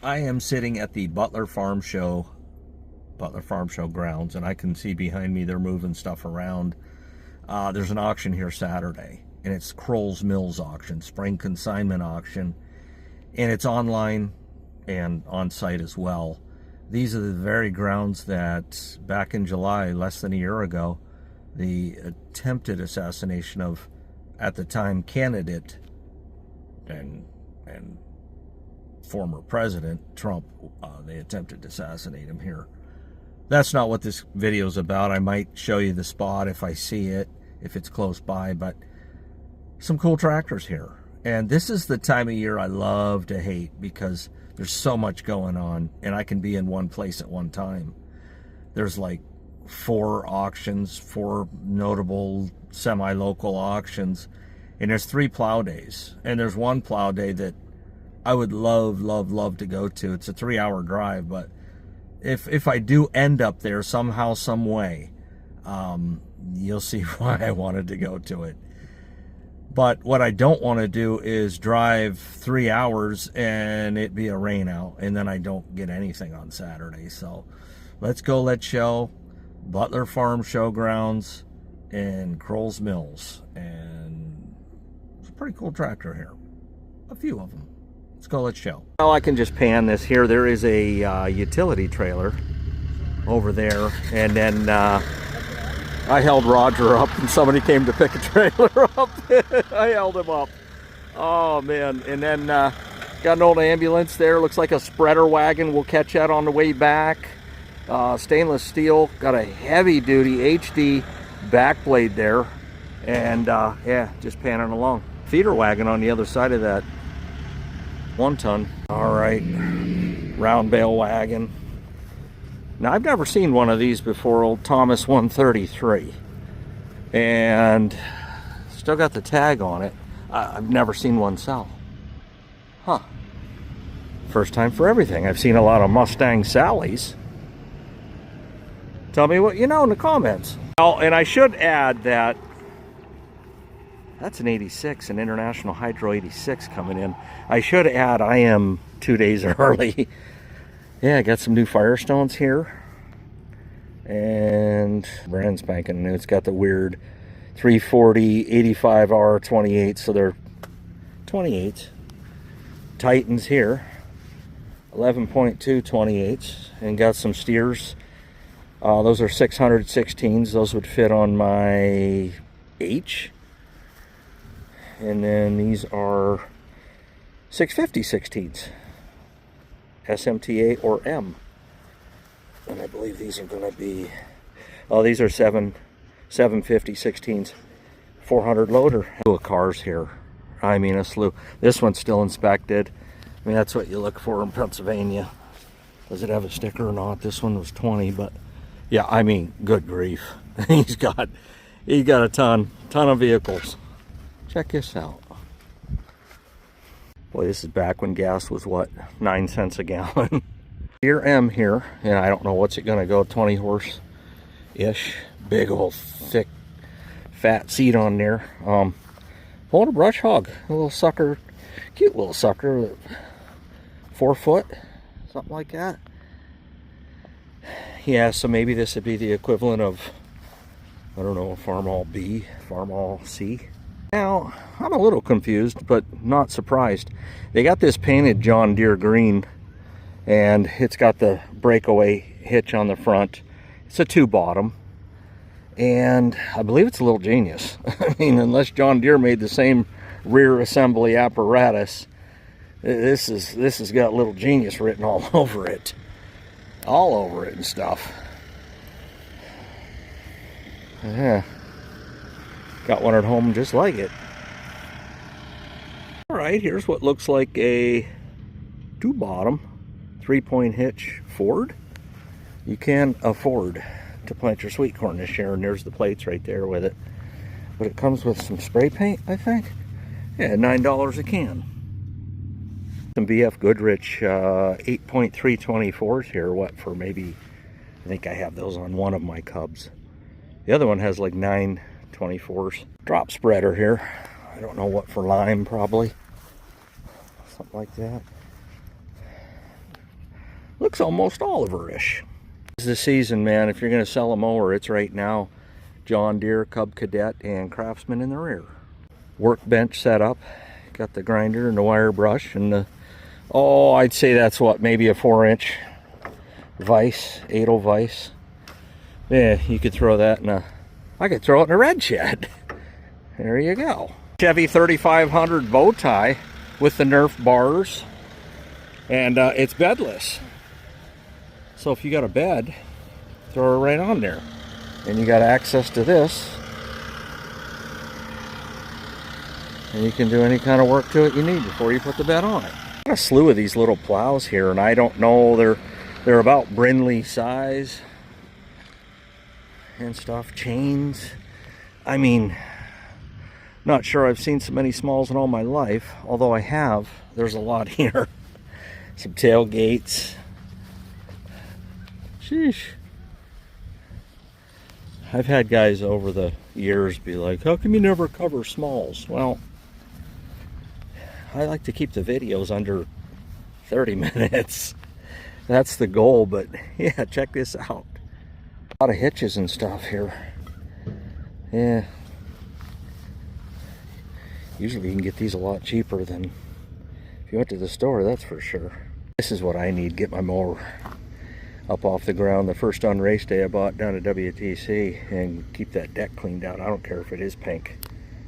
I am sitting at the Butler Farm Show grounds, and I can see behind me they're moving stuff around. There's an auction here Saturday, and it's Croll's Mills auction, spring consignment auction, and it's online and on site as well. These are the very grounds that back in July, less than a year ago, the attempted assassination of, at the time, candidate and former President Trump, they attempted to assassinate him here. That's not what this video is about. I might show you the spot if I see it, if it's close by, but some cool tractors here. And this is the time of year I love to hate because there's so much going on and I can be in one place at one time. There's like 4 auctions, 4 notable semi-local auctions, and there's 3 plow days. And there's one plow day that I would love to go to. It's a 3-hour drive, but if I do end up there somehow, some way, you'll see why I wanted to go to it. But what I don't want to do is drive 3 hours and it be a rain out, and then I don't get anything on Saturday. So let's go, let's show Butler Farm Showgrounds and Croll's Mills. And it's a pretty cool tractor here. A few of them. Let's go, let's show. Well, I can just pan this here. There is a utility trailer over there, and then I held Roger up and somebody came to pick a trailer up. I held him up. Oh man. And then got an old ambulance there. Looks like a spreader wagon. We'll catch that on the way back. Stainless steel. Got a heavy duty HD back blade there. And yeah, just panning along. Feeder wagon on the other side of that. 1 ton. All right. Round bale wagon. Now, I've never seen one of these before, old Thomas 133. And still got the tag on it. I've never seen one sell. Huh. First time for everything. I've seen a lot of Mustang Sallies. Tell me what you know in the comments. Oh, and I should add that that's an 86, an International Hydro 86 coming in. I should add I am 2 days early. Yeah, I got some new Firestones here. And brand spanking new. It's got the weird 340 85R 28, so they're 28. Titans here. 11.2 28s. And got some steers. Those are 616s. Those would fit on my H. And then these are 650 16s. SMTA or M. And I believe these are going to be, oh, these are 750 16s. 400 loader. Slew of cars here. I mean, a slew. This one's still inspected. I mean, that's what you look for in Pennsylvania. Does it have a sticker or not? This one was 20, but yeah, I mean, good grief. He's got a ton of vehicles. Check this out. Boy, this is back when gas was, what, 9 cents a gallon. Deere M here, and I don't know what's it gonna go, 20 horse-ish. Big old thick, fat seat on there. Pulling a brush hog, a little sucker, cute little sucker, 4 foot, something like that. Yeah, so maybe this would be the equivalent of, I don't know, a Farmall B, Farmall C. Now, I'm a little confused, but not surprised. They got this painted John Deere green, and it's got the breakaway hitch on the front. It's a 2-bottom, and I believe it's a little genius. I mean, unless John Deere made the same rear assembly apparatus, this has got little genius written all over it. All over it and stuff. Yeah. Got one at home just like it. Alright, here's what looks like a 2-bottom 3-point hitch Ford. You can afford to plant your sweet corn this year, and there's the plates right there with it. But it comes with some spray paint, I think. Yeah, $9 a can. Some BF Goodrich 8.324s here. What, for maybe, I think I have those on one of my Cubs. The other one has like 9.24s. Drop spreader here. I don't know what for, lime probably. Something like that. looks almost Oliver-ish. This is the season, man. If you're going to sell a mower, it's right now. John Deere, Cub Cadet, and Craftsman in the rear. Workbench setup. Got the grinder and the wire brush and the, oh, I'd say that's what, maybe a 4-inch vise, 8-0 vise. Yeah, you could throw that in a, I could throw it in a red shed. There you go. Chevy 3500 bow tie with the Nerf bars, and it's bedless. So if you got a bed, throw it right on there. And you got access to this. And you can do any kind of work to it you need before you put the bed on it. Got a slew of these little plows here, and I don't know, they're about Brindley size and stuff. Chains. I mean, not sure I've seen so many smalls in all my life, although I have. There's a lot here. Some tailgates. Sheesh. I've had guys over the years be like, how come you never cover smalls? Well, I like to keep the videos under 30 minutes. That's the goal, but yeah, check this out. A lot of hitches and stuff here. Yeah. Usually you can get these a lot cheaper than if you went to the store, that's for sure. This is what I need, get my mower up off the ground. The first on race day I bought down at WTC, and keep that deck cleaned out. I don't care if it is pink.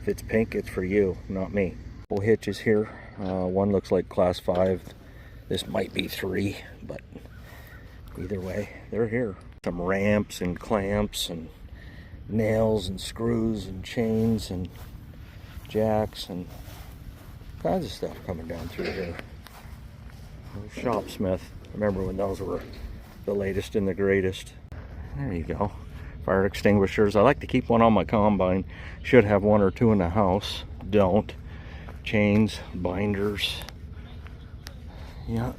If it's pink, it's for you, not me. Full hitches here. One looks like class 5. This might be 3, but either way, they're here. Some ramps and clamps and nails and screws and chains and jacks and kinds of stuff coming down through here. Shopsmith. Remember when those were the latest and the greatest. There you go. Fire extinguishers. I like to keep one on my combine. Should have 1 or 2 in the house. Don't. Chains, binders. Yeah.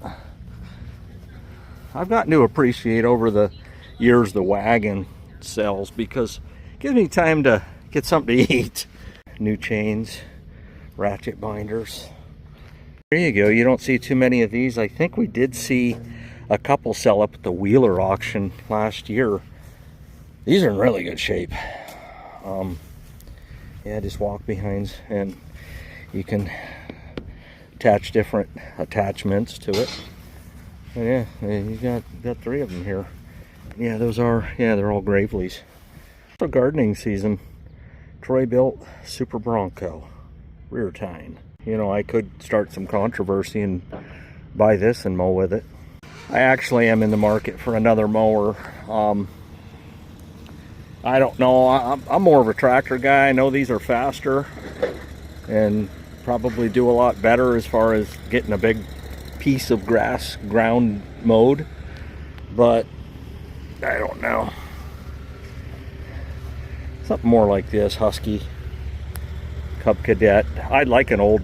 I've gotten to appreciate over the years the wagon sells, because it gives me time to get something to eat. New chains, ratchet binders. There you go. You don't see too many of these. I think we did see a couple sell up at the Wheeler auction last year. These are in really good shape. Yeah, just walk behinds, and you can attach different attachments to it. And yeah, you got 3 of them here. Yeah, those are, yeah, they're all Gravely's. For gardening season, Troy built Super Bronco rear tine. You know, I could start some controversy and buy this and mow with it. I actually am in the market for another mower. I don't know, I'm more of a tractor guy. I know these are faster and probably do a lot better as far as getting a big piece of grass ground mowed, but I don't know. Something more like this, Husky Cub Cadet. I'd like an old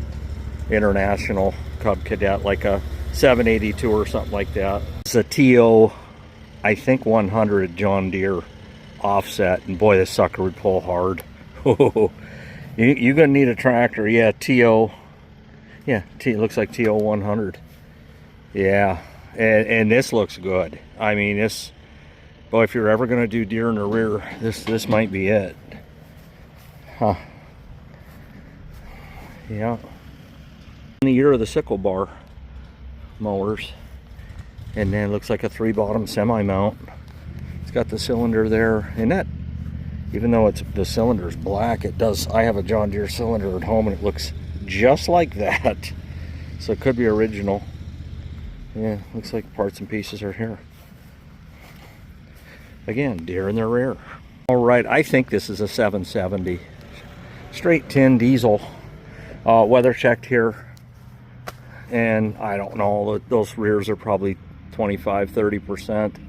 International Cub Cadet, like a 782 or something like that. It's a TO, I think 100 John Deere offset, and boy, this sucker would pull hard. You're gonna need a tractor. Yeah, TO. Yeah, it looks like TO 100. Yeah, and this looks good. I mean, this, boy, if you're ever gonna do deer in the rear, this might be it. Huh. Yeah. In the year of the sickle bar mowers, and then it looks like a 3-bottom semi mount. It's got the cylinder there, and that, even though the cylinder's black, it does. I have a John Deere cylinder at home, and it looks just like that. So it could be original. Yeah, looks like parts and pieces are here. Again, Deere in the rear. All right, I think this is a 770. Straight tin diesel. Weather checked here. And I don't know, those rears are probably 25-30%.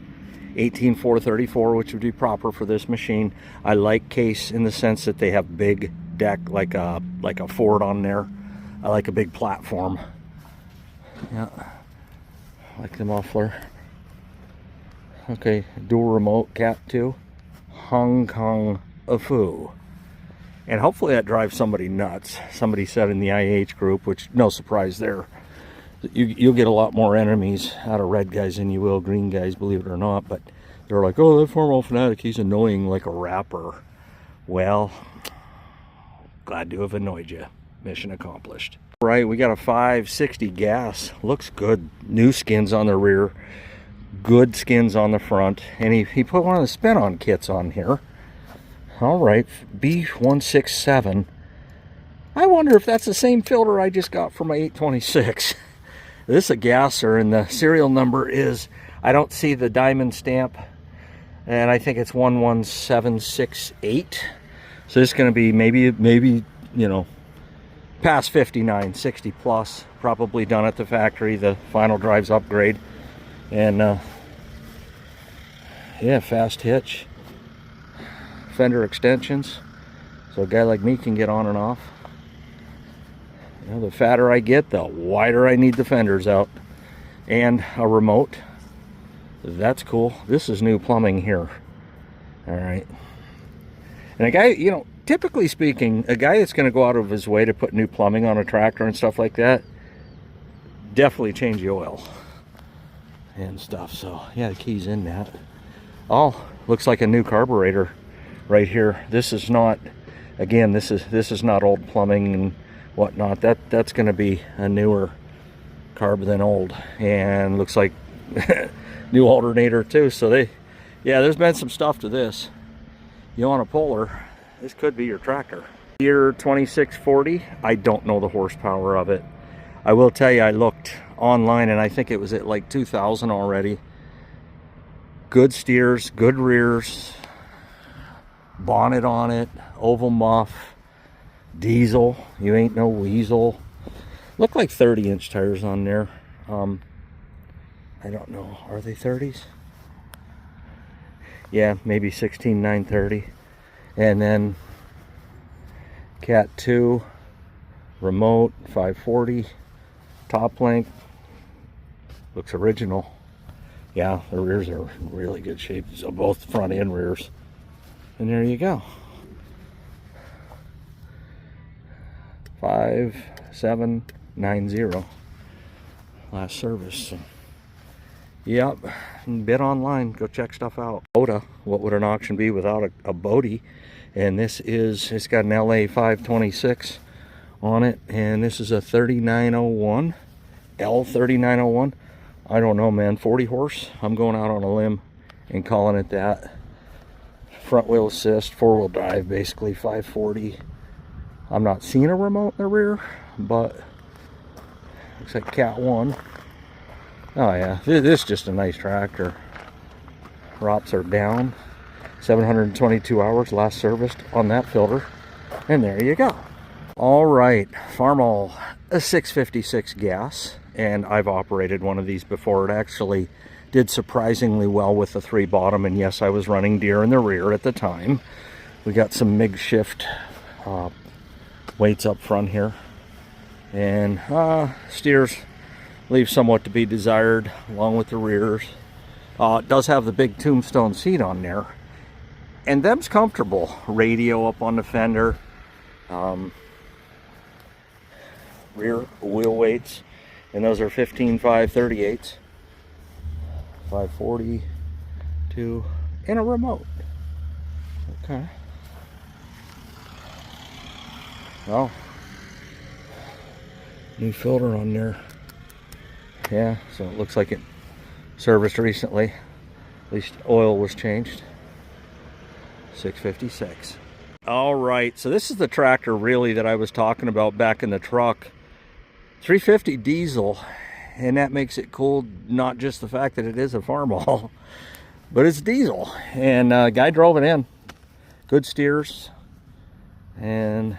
18434, which would be proper for this machine. I like Case in the sense that they have big deck, like a Ford on there. I like a big platform. Yeah, I like the muffler. Okay, dual remote, Cat 2, Hong Kong Afu. And hopefully that drives somebody nuts. Somebody said in the IH group, which no surprise there, You'll get a lot more enemies out of red guys than you will green guys, believe it or not. But they're like, oh, that Farmall fanatic, he's annoying like a rapper. Well, glad to have annoyed you. Mission accomplished. Right, we got a 560 gas. Looks good. New skins on the rear. Good skins on the front. And he put one of the spin-on kits on here. All right, B167. I wonder if that's the same filter I just got for my 826. This is a gasser, and the serial number is, I don't see the diamond stamp, and I think it's 11768. So this is going to be maybe, you know, past 59, 60 plus, probably done at the factory, the final drives upgrade. And yeah, fast hitch, fender extensions, so a guy like me can get on and off. You know, the fatter I get, the wider I need the fenders out. And a remote. That's cool. This is new plumbing here. All right. And a guy, you know, typically speaking, a guy that's going to go out of his way to put new plumbing on a tractor and stuff like that, definitely change the oil and stuff. So yeah, the key's in that. Oh, looks like a new carburetor right here. This is not, again, this is not old plumbing and whatnot. That's going to be a newer carb than old, and looks like new alternator too. So yeah, there's been some stuff to this. You want a Polar, this could be your tractor. Deere 2640. I don't know the horsepower of it. I will tell you, I looked online and I think it was at like 2,000 already. Good steers, good rears, bonnet on it, oval muff, diesel. You ain't no weasel. Look like 30-inch tires on there. I don't know. Are they 30s? Yeah, maybe 16,930. And then Cat 2, remote, 540, top length. Looks original. Yeah, the rears are in really good shape. So both front and rears. And there you go. 5790. Last service. So, yep, bid online. Go check stuff out. Boda, what would an auction be without a Bodie? And this is, it's got an LA 526 on it, and this is a 3901, L3901. I don't know, man. 40 horse. I'm going out on a limb and calling it that. Front wheel assist, 4-wheel drive, basically 540. I'm not seeing a remote in the rear, but looks like Cat 1. Oh yeah, this is just a nice tractor. ROPS are down. 722 hours last serviced on that filter. And there you go. All right, Farmall, a 656 gas. And I've operated one of these before. It actually did surprisingly well with the 3 bottom. And yes, I was running Deere in the rear at the time. We got some MIG shift weights up front here. And steers leave somewhat to be desired along with the rears. It does have the big tombstone seat on there. And them's comfortable. Radio up on the fender. Rear wheel weights. And those are 15.5 38s. 542. And a remote. Okay. Well, new filter on there. Yeah, so it looks like it serviced recently. At least oil was changed. 656. All right, so this is the tractor really that I was talking about back in the truck. 350 diesel, and that makes it cool, not just the fact that it is a Farmall, but it's diesel. And guy drove it in. Good steers. And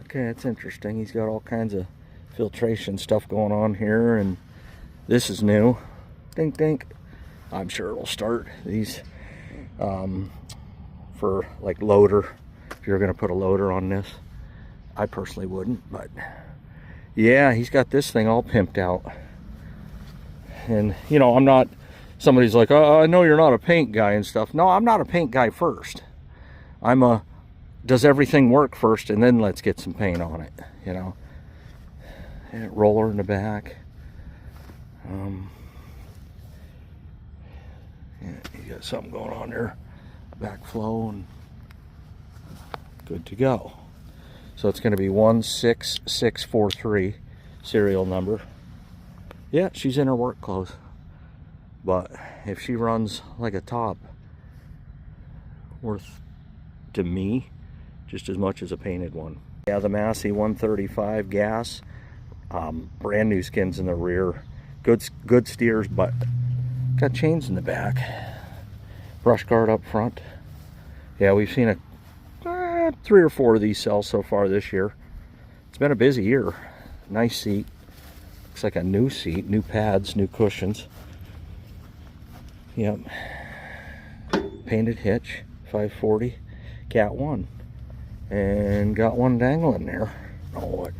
okay, that's interesting. He's got all kinds of filtration stuff going on here, and this is new. Dink dink. I'm sure it'll start. These for like loader, if you're going to put a loader on this. I personally wouldn't, but yeah, he's got this thing all pimped out. And you know, I'm not, somebody's like, oh, I know you're not a paint guy and stuff. No, I'm not a paint guy first. I'm a, does everything work first, and then let's get some paint on it, you know. And roller in the back. Yeah, you got something going on there. Backflow and good to go. So it's going to be 16643 serial number. Yeah, she's in her work clothes. But if she runs like a top, worth to me just as much as a painted one. Yeah, the Massey 135 gas, brand new skins in the rear, good steers, but got chains in the back, brush guard up front. Yeah, we've seen 3 or 4 of these sell so far this year. It's been a busy year. Nice seat, looks like a new seat, new pads, new cushions. Yep, painted hitch, 540, Cat 1, and got one dangling there. Oh, what?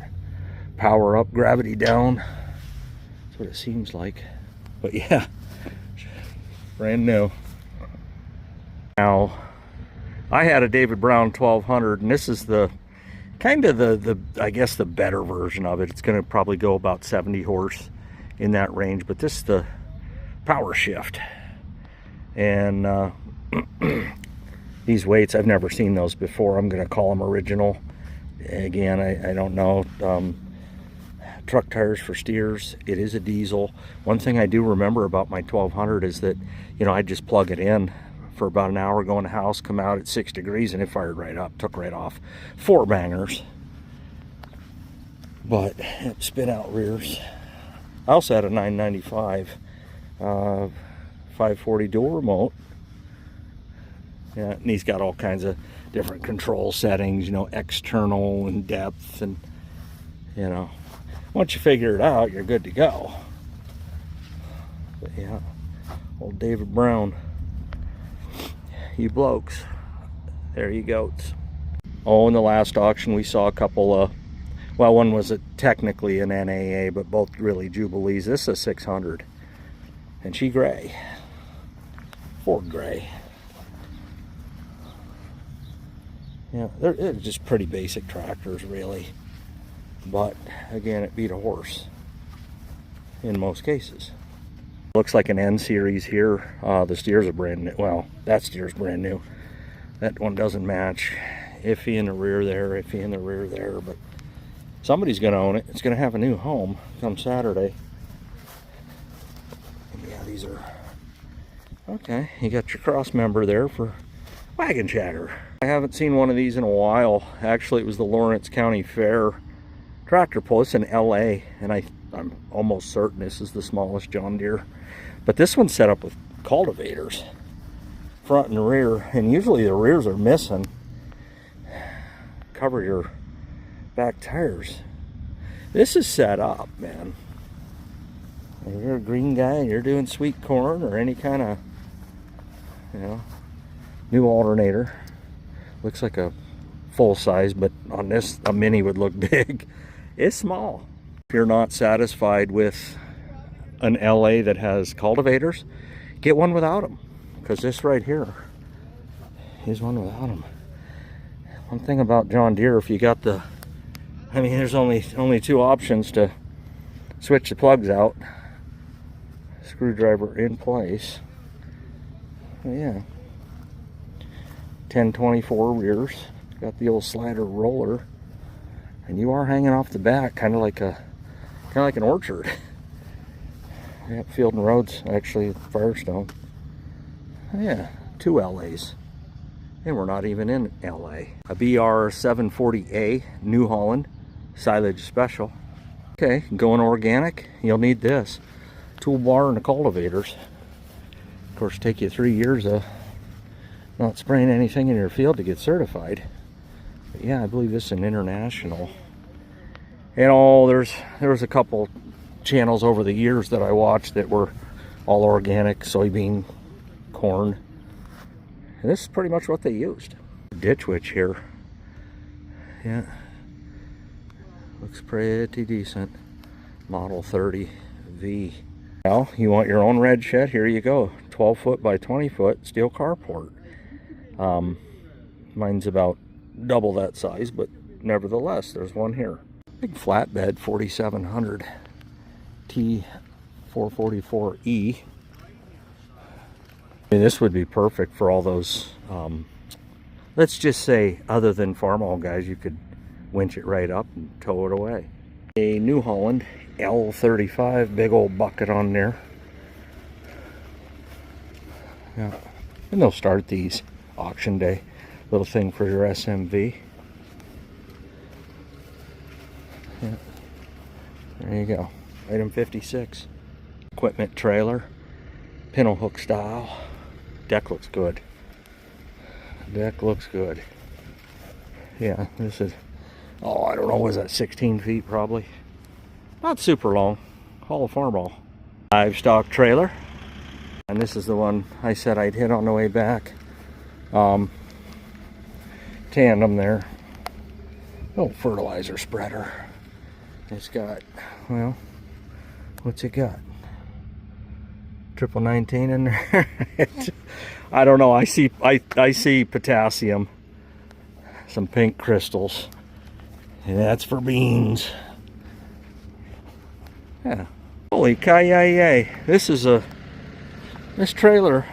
Power up, gravity down. That's what it seems like. But yeah, brand new. Now, I had a David Brown 1200, and this is the kind of the I guess the better version of it. It's going to probably go about 70 horse in that range, but this is the power shift. And these weights, I've never seen those before. I'm going to call them original. Again, I don't know. Truck tires for steers. It is a diesel. One thing I do remember about my 1200 is that, you know, I'd just plug it in for about an hour, go in the house, come out at 6 degrees, and it fired right up, took right off. 4 bangers. But it spit out rears. I also had a 995 540 dual remote. Yeah, and he's got all kinds of different control settings, you know, external and depth, and you know, once you figure it out, you're good to go. But yeah, old David Brown, you blokes, there you goats. Oh, in the last auction we saw a couple of, well, one was technically an NAA, but both really Jubilees. This is a 600, and she gray, Ford gray. Yeah, they're just pretty basic tractors, really. But again, it beat a horse in most cases. Looks like an N series here. The steers are brand new. Well, that steer's brand new. That one doesn't match. Iffy in the rear there, iffy in the rear there. But somebody's going to own it. It's going to have a new home come Saturday. And yeah, these are okay. You got your cross member there for wagon chatter. I haven't seen one of these in a while. Actually, it was the Lawrence County Fair tractor pull. It's in LA, and I'm almost certain this is the smallest John Deere. But this one's set up with cultivators, front and rear, and usually the rears are missing. Cover your back tires. This is set up, man. If you're a green guy and you're doing sweet corn or any kind of, you know, new alternator. Looks like a full size, but on this, a mini would look big. It's small. If you're not satisfied with an LA that has cultivators, get one without them, because this right here is one without them. One thing about John Deere, if you got the, I mean, there's only 2 options to switch the plugs out. Screwdriver in place. Yeah. 1024 rears. Got the old slider roller, and you are hanging off the back, kind of like an orchard. Yeah, Field and Roads, actually Firestone. Yeah, 2 LAs, and we're not even in LA. A BR 740A New Holland silage special. Okay, going organic, you'll need this toolbar and the cultivators. Of course, take you 3 years of not spraying anything in your field to get certified. But yeah, I believe this is an international. And there was a couple channels over the years that I watched that were all organic, soybean, corn. And this is pretty much what they used. Ditch witch here. Yeah. Looks pretty decent. Model 30V. Well, you want your own red shed? Here you go. 12 foot by 20 foot steel carport. Mine's about double that size, but nevertheless, there's one here. Big flatbed 4700 T444E. I mean, this would be perfect for all those, let's just say, other than Farmall guys, you could winch it right up and tow it away. A New Holland L35, big old bucket on there. Yeah, and they'll start these auction day. Little thing for your SMV. Yeah. There you go. Item 56. Equipment trailer. Pintle hook style. Deck looks good. Deck looks good. Yeah, this is, oh, I don't know, was that 16 feet probably? Not super long. Haul of Farmall. Livestock trailer. And this is the one I said I'd hit on the way back. Tandem there. Oh, fertilizer spreader. It's got, well, what's it got? 1919 in there. I don't know. I see potassium, some pink crystals, and that's for beans. Yeah. Holy ki-yay! This trailer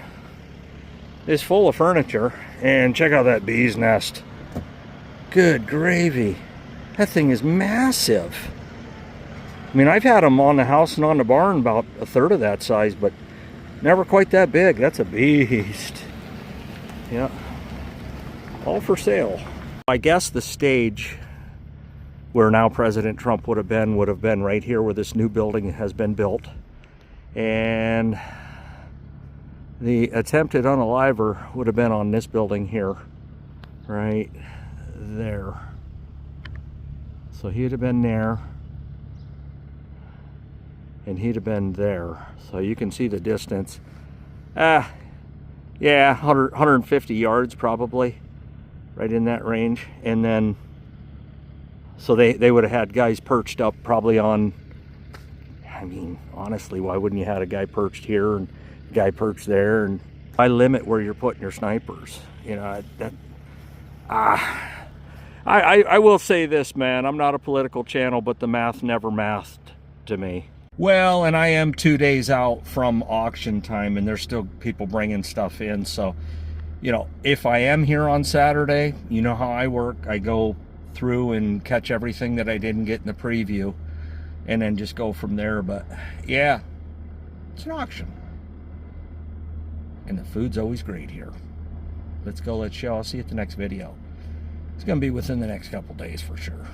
is full of furniture, and check out that bee's nest. Good gravy! That thing is massive. I mean, I've had them on the house and on the barn about a third of that size, but never quite that big. That's a beast. Yeah. All for sale. I guess the stage where now President Trump would have been right here where this new building has been built. And the attempted unaliver would have been on this building here. Right there. So he'd have been there. And he'd have been there. So you can see the distance. Yeah, 150 yards probably, right in that range. And then, so they would have had guys perched up probably on, I mean, honestly, why wouldn't you have a guy perched here and a guy perched there? And I limit where you're putting your snipers. You know, I will say this, man, I'm not a political channel, but the math never mathed to me. Well, and I am 2 days out from auction time, and there's still people bringing stuff in. So, you know, if I am here on Saturday, you know how I work. I go through and catch everything that I didn't get in the preview, and then just go from there. But, yeah, it's an auction. And the food's always great here. Let's go, let's show. I'll see you at the next video. It's going to be within the next couple days for sure.